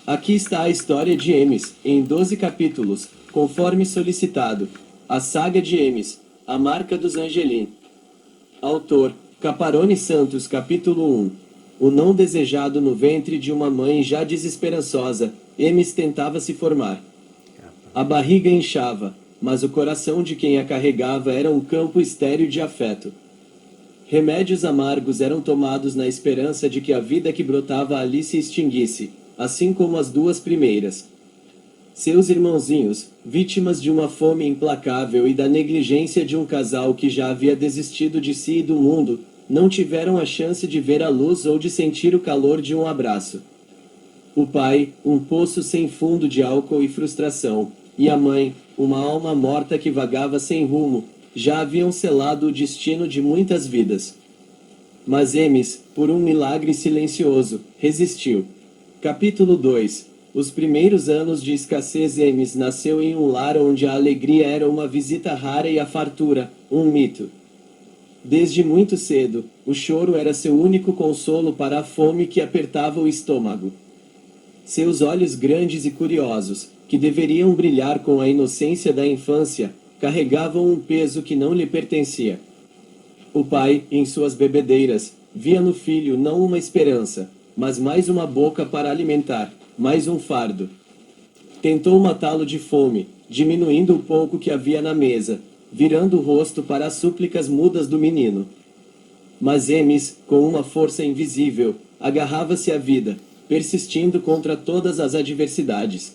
Aqui está a história de Emis, em 12 capítulos, conforme solicitado. A saga de Emis, a marca dos Angelim. Autor, Caparone Santos, capítulo 1. O não desejado no ventre de uma mãe já desesperançosa, Emis tentava se formar. A barriga inchava, mas o coração de quem a carregava era um campo estéril de afeto. Remédios amargos eram tomados na esperança de que a vida que brotava ali se extinguisse, assim como as duas primeiras. Seus irmãozinhos, vítimas de uma fome implacável e da negligência de um casal que já havia desistido de si e do mundo, não tiveram a chance de ver a luz ou de sentir o calor de um abraço. O pai, um poço sem fundo de álcool e frustração, e a mãe, uma alma morta que vagava sem rumo, já haviam selado o destino de muitas vidas. Mas Emis, por um milagre silencioso, resistiu. Capítulo 2. Os primeiros anos de escassez. Emis nasceu em um lar onde a alegria era uma visita rara e a fartura, um mito. Desde muito cedo, o choro era seu único consolo para a fome que apertava o estômago. Seus olhos grandes e curiosos, que deveriam brilhar com a inocência da infância, carregavam um peso que não lhe pertencia. O pai, em suas bebedeiras, via no filho não uma esperança, mas mais uma boca para alimentar, mais um fardo. Tentou matá-lo de fome, diminuindo o pouco que havia na mesa, virando o rosto para as súplicas mudas do menino. Mas Emis, com uma força invisível, agarrava-se à vida, persistindo contra todas as adversidades.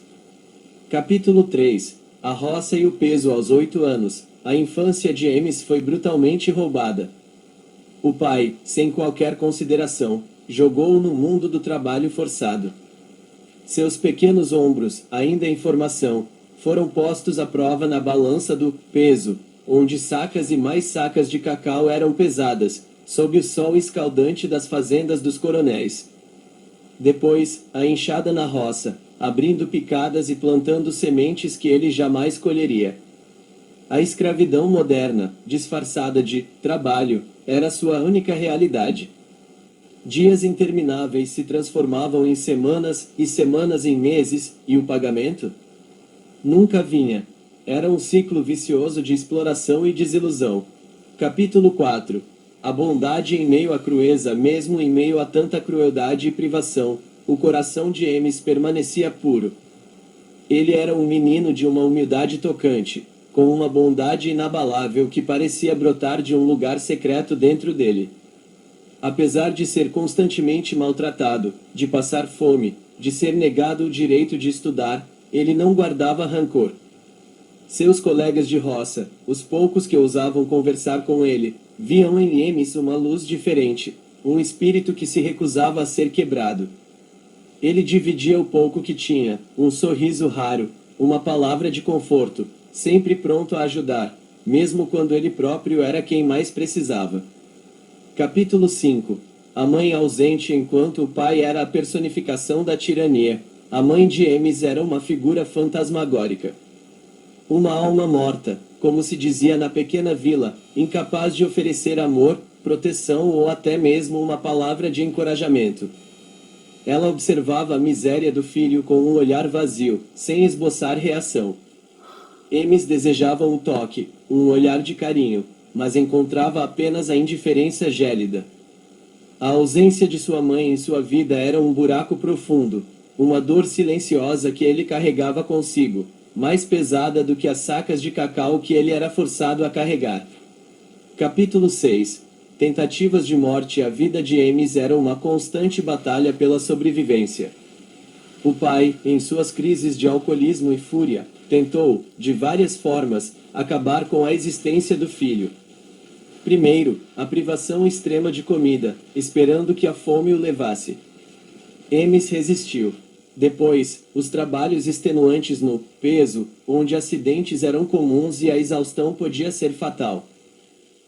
Capítulo 3. A roça e o peso. Aos 8 anos, a infância de Emis foi brutalmente roubada. O pai, sem qualquer consideração, jogou-o no mundo do trabalho forçado. Seus pequenos ombros, ainda em formação, foram postos à prova na balança do peso, onde sacas e mais sacas de cacau eram pesadas, sob o sol escaldante das fazendas dos coronéis. Depois, a enxada na roça, abrindo picadas e plantando sementes que ele jamais colheria. A escravidão moderna, disfarçada de trabalho, era sua única realidade. Dias intermináveis se transformavam em semanas e semanas em meses, e o pagamento? Nunca vinha. Era um ciclo vicioso de exploração e desilusão. Capítulo 4. A bondade em meio à crueza. Mesmo em meio a tanta crueldade e privação, o coração de Emis permanecia puro. Ele era um menino de uma humildade tocante, com uma bondade inabalável que parecia brotar de um lugar secreto dentro dele. Apesar de ser constantemente maltratado, de passar fome, de ser negado o direito de estudar, ele não guardava rancor. Seus colegas de roça, os poucos que ousavam conversar com ele, viam em Emis uma luz diferente, um espírito que se recusava a ser quebrado. Ele dividia o pouco que tinha, um sorriso raro, uma palavra de conforto, sempre pronto a ajudar, mesmo quando ele próprio era quem mais precisava. Capítulo 5. A mãe ausente. Enquanto o pai era a personificação da tirania, a mãe de Emis era uma figura fantasmagórica. Uma alma morta, como se dizia na pequena vila, incapaz de oferecer amor, proteção ou até mesmo uma palavra de encorajamento. Ela observava a miséria do filho com um olhar vazio, sem esboçar reação. Emis desejava um toque, um olhar de carinho, mas encontrava apenas a indiferença gélida. A ausência de sua mãe em sua vida era um buraco profundo, uma dor silenciosa que ele carregava consigo, mais pesada do que as sacas de cacau que ele era forçado a carregar. Capítulo 6. Tentativas de morte. A vida de Emis era uma constante batalha pela sobrevivência. O pai, em suas crises de alcoolismo e fúria, tentou, de várias formas, acabar com a existência do filho. Primeiro, a privação extrema de comida, esperando que a fome o levasse. Emis resistiu. Depois, os trabalhos extenuantes no peso, onde acidentes eram comuns e a exaustão podia ser fatal.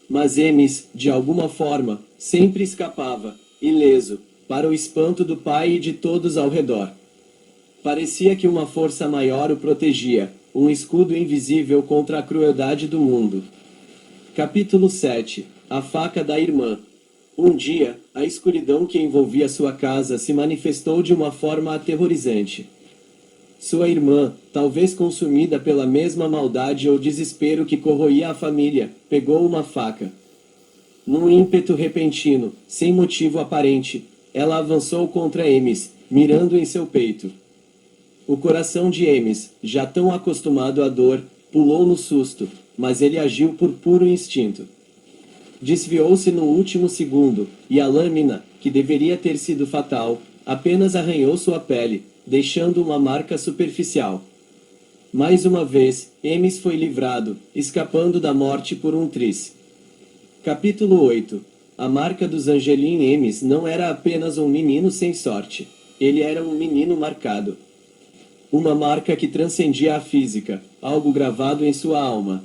Mas Emis, de alguma forma, sempre escapava, ileso, para o espanto do pai e de todos ao redor. Parecia que uma força maior o protegia, um escudo invisível contra a crueldade do mundo. Capítulo 7. A faca da irmã. Um dia, a escuridão que envolvia sua casa se manifestou de uma forma aterrorizante. Sua irmã, talvez consumida pela mesma maldade ou desespero que corroía a família, pegou uma faca. Num ímpeto repentino, sem motivo aparente, ela avançou contra Emes, mirando em seu peito. O coração de Emes, já tão acostumado à dor, pulou no susto, mas ele agiu por puro instinto. Desviou-se no último segundo, e a lâmina, que deveria ter sido fatal, apenas arranhou sua pele, deixando uma marca superficial. Mais uma vez, Emes foi livrado, escapando da morte por um triz. Capítulo 8. A marca dos Angelim Emes não era apenas um menino sem sorte. Ele era um menino marcado. Uma marca que transcendia a física, algo gravado em sua alma.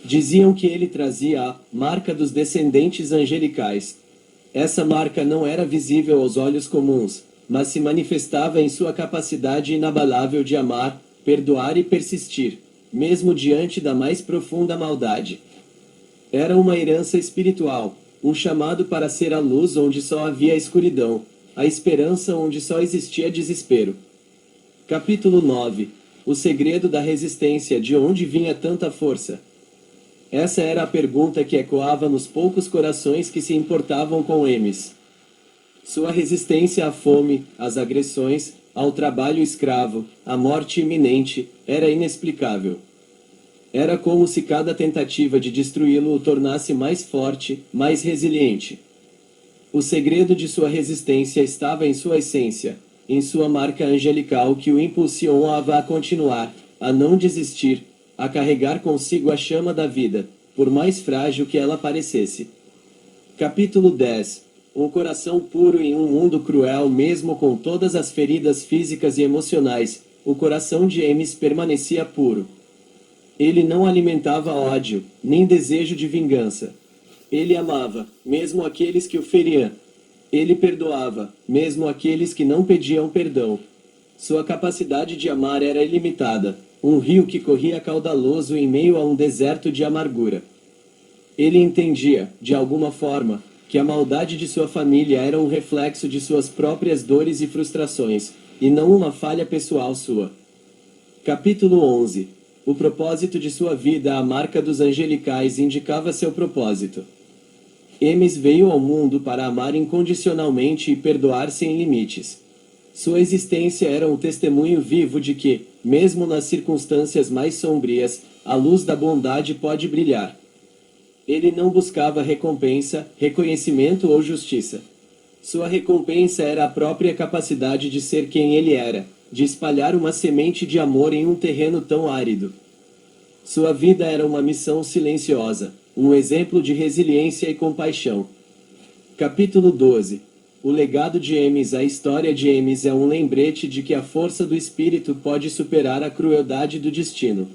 Diziam que ele trazia a marca dos descendentes angelicais. Essa marca não era visível aos olhos comuns, mas se manifestava em sua capacidade inabalável de amar, perdoar e persistir, mesmo diante da mais profunda maldade. Era uma herança espiritual, um chamado para ser a luz onde só havia escuridão, a esperança onde só existia desespero. Capítulo 9. O segredo da resistência, de onde vinha tanta força? Essa era a pergunta que ecoava nos poucos corações que se importavam com Emes. Sua resistência à fome, às agressões, ao trabalho escravo, à morte iminente, era inexplicável. Era como se cada tentativa de destruí-lo o tornasse mais forte, mais resiliente. O segredo de sua resistência estava em sua essência, em sua marca angelical que o impulsionava a continuar, a não desistir, a carregar consigo a chama da vida, por mais frágil que ela parecesse. Capítulo 10. Um coração puro em um mundo cruel mesmo com todas as feridas físicas e emocionais, o coração de Emes permanecia puro. Ele não alimentava ódio, nem desejo de vingança. Ele amava, mesmo aqueles que o feriam. Ele perdoava, mesmo aqueles que não pediam perdão. Sua capacidade de amar era ilimitada, um rio que corria caudaloso em meio a um deserto de amargura. Ele entendia, de alguma forma, que a maldade de sua família era um reflexo de suas próprias dores e frustrações, e não uma falha pessoal sua. Capítulo 11. O propósito de sua vida, a marca dos angelicais, indicava seu propósito. Emes veio ao mundo para amar incondicionalmente e perdoar sem limites. Sua existência era um testemunho vivo de que, mesmo nas circunstâncias mais sombrias, a luz da bondade pode brilhar. Ele não buscava recompensa, reconhecimento ou justiça. Sua recompensa era a própria capacidade de ser quem ele era, de espalhar uma semente de amor em um terreno tão árido. Sua vida era uma missão silenciosa, um exemplo de resiliência e compaixão. Capítulo 12. O legado de Emes. A história de Emes é um lembrete de que a força do espírito pode superar a crueldade do destino.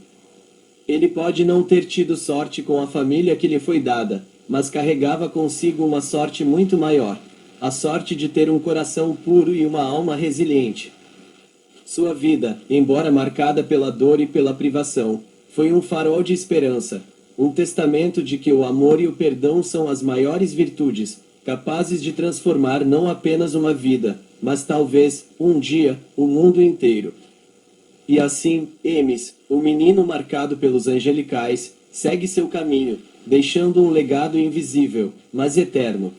Ele pode não ter tido sorte com a família que lhe foi dada, mas carregava consigo uma sorte muito maior, a sorte de ter um coração puro e uma alma resiliente. Sua vida, embora marcada pela dor e pela privação, foi um farol de esperança, um testamento de que o amor e o perdão são as maiores virtudes, capazes de transformar não apenas uma vida, mas talvez, um dia, o mundo inteiro. E assim, Emes, o menino marcado pelos angelicais, segue seu caminho, deixando um legado invisível, mas eterno.